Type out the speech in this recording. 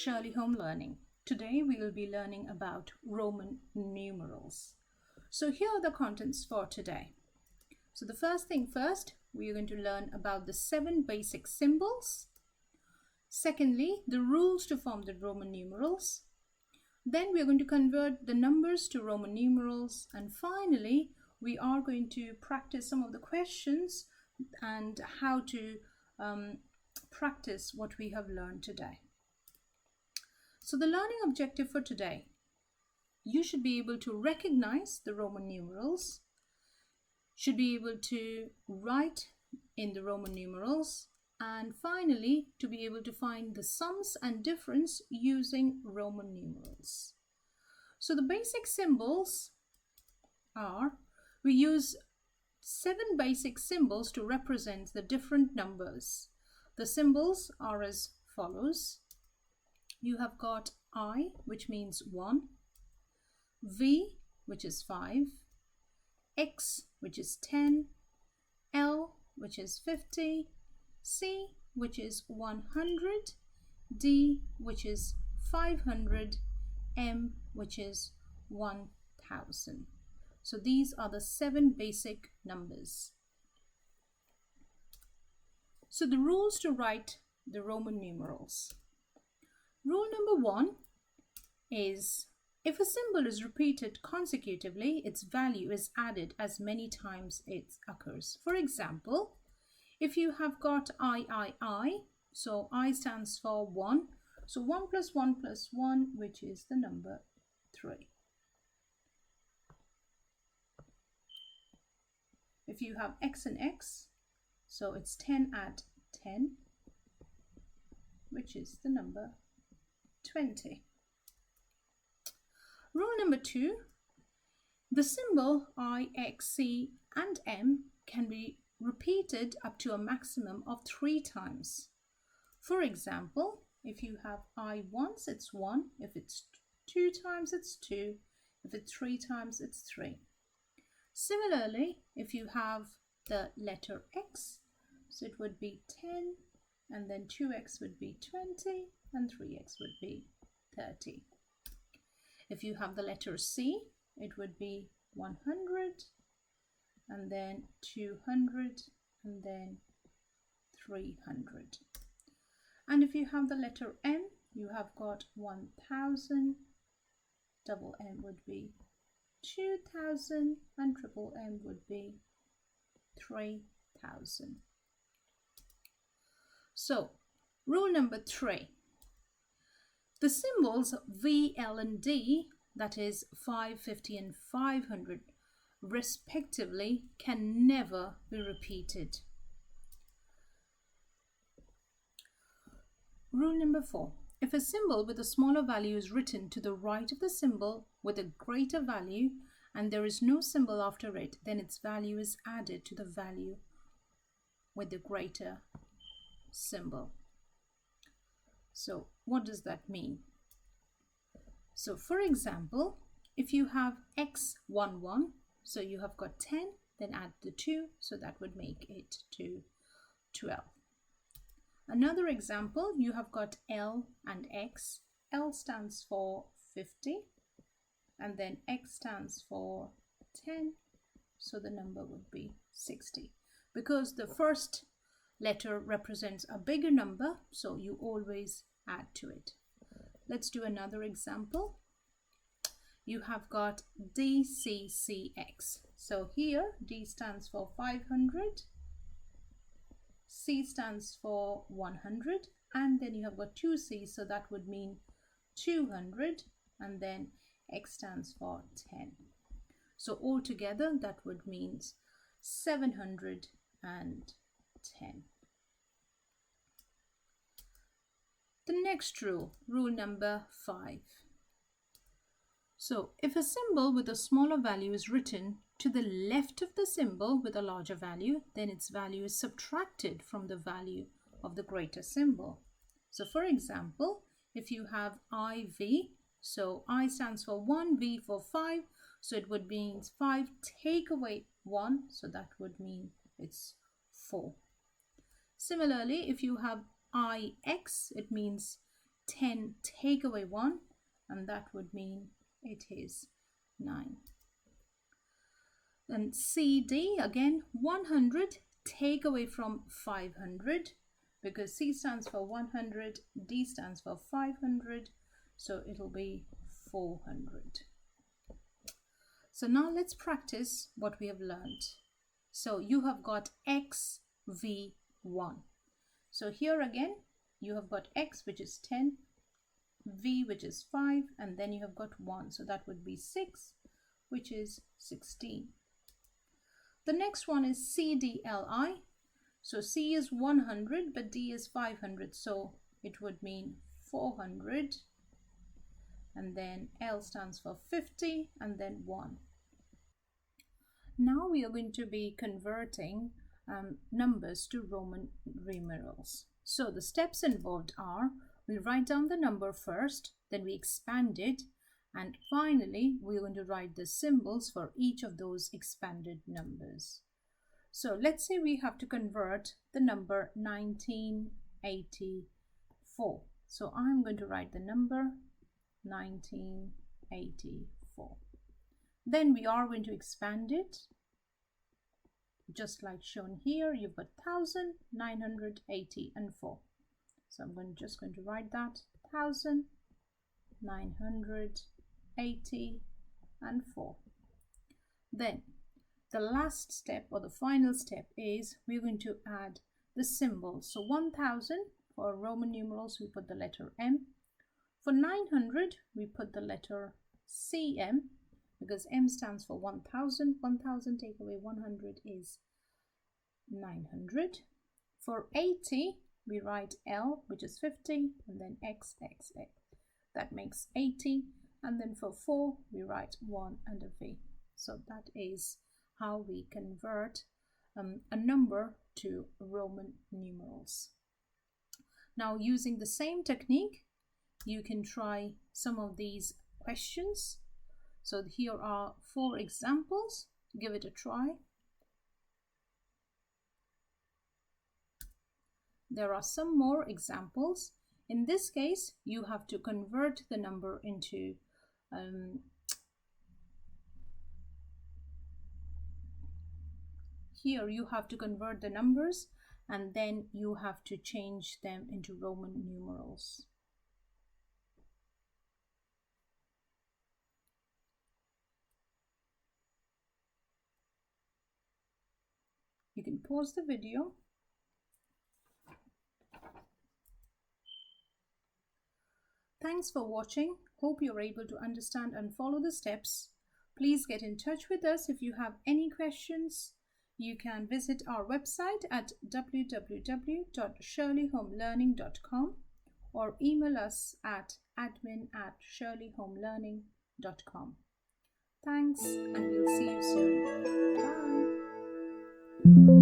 Shirley Home Learning. Today we will be learning about Roman numerals. So here are the contents for today. So the first thing first, we are going to learn about the 7 basic symbols. Secondly, the rules to form the Roman numerals. Then we are going to convert the numbers to Roman numerals. And finally, we are going to practice some of the questions and how to practice what we have learned today. So the learning objective for today, you should be able to recognize the Roman numerals, should be able to write in the Roman numerals, and finally to be able to find the sums and difference using Roman numerals. So the basic symbols are, we use 7 basic symbols to represent the different numbers. The symbols are as follows. You have got I, which means 1, V, which is 5, X, which is 10, L, which is 50, C, which is 100, D, which is 500, M, which is 1000. So these are the 7 basic numbers. So the rules to write the Roman numerals. Rule number 1 is, if a symbol is repeated consecutively, its value is added as many times it occurs. For example, if you have got I, so I stands for 1. So 1 plus 1 plus 1, which is the number 3. If you have X and X, so it's 10 add 10, which is the number 20. Rule number 2, the symbol I, X, C and M can be repeated up to a maximum of 3 times. For example, if you have I once, it's 1. If it's 2 times, it's 2. If it's 3 times, it's 3. Similarly, if you have the letter X, so it would be 10, and then 2x would be 20, and 3x would be 30. If you have the letter C, it would be 100, and then 200, and then 300. And if you have the letter M, you have got 1000, double M would be 2000, and triple M would be 3000. So, rule number 3. The symbols V, L and D, that is 5, 50 and 500 respectively, can never be repeated. Rule number 4. If a symbol with a smaller value is written to the right of the symbol with a greater value and there is no symbol after it, then its value is added to the value with the greater symbol. So what does that mean? So for example, if you have X11, so you have got 10, then add the 2, so that would make it to 12. Another example, you have got L and X. L stands for 50, and then X stands for 10, so the number would be 60. Because the first letter represents a bigger number, so you always add to it. Let's do another example. You have got DCCX. So here D stands for 500, C stands for 100, and then you have got 2 C's, so that would mean 200, and then X stands for 10. So altogether that would mean 710. The next rule, rule number 5. So if a symbol with a smaller value is written to the left of the symbol with a larger value, then its value is subtracted from the value of the greater symbol. So for example, if you have IV, so I stands for 1, V for 5, so it would mean 5 take away 1, so that would mean it's 4. Similarly, if you have IX, it means 10 take away 1, and that would mean it is 9. Then CD, again, 100 take away from 500, because C stands for 100, D stands for 500, so it'll be 400. So now let's practice what we have learned. So you have got X, V, 1. So here again, you have got X, which is 10, V, which is 5, and then you have got 1. So that would be 6, which is 16. The next one is CDLI. So C is 100, but D is 500. So it would mean 400. And then L stands for 50, and then 1. Now we are going to be converting numbers to Roman numerals. So the steps involved are, we write down the number first, then we expand it, and finally we're going to write the symbols for each of those expanded numbers. So let's say we have to convert the number 1984. So I'm going to write the number 1984. Then we are going to expand it, just like shown here. You've got 1980 and 4. So I'm just going to write that 1980 and 4. Then the last step, or the final step, is we're going to add the symbols. So 1000, for Roman numerals we put the letter M. For 900 we put the letter CM, because M stands for 1000. 1000 take away 100 is 900. For 80 we write L, which is 50, and then X. That makes 80. And then for 4 we write 1 and a V. So that is how we convert a number to Roman numerals. Now, using the same technique, you can try some of these questions. So here are 4 examples. Give it a try. There are some more examples. In this case, you have to convert the number into here you have to convert the numbers, and then you have to change them into Roman numerals. You can pause the video. Thanks for watching. Hope you're able to understand and follow the steps. Please get in touch with us if you have any questions. You can visit our website at www.shirleyhomelearning.com or email us at admin@shirleyhomelearning.com. Thanks, and we'll see you soon. Bye.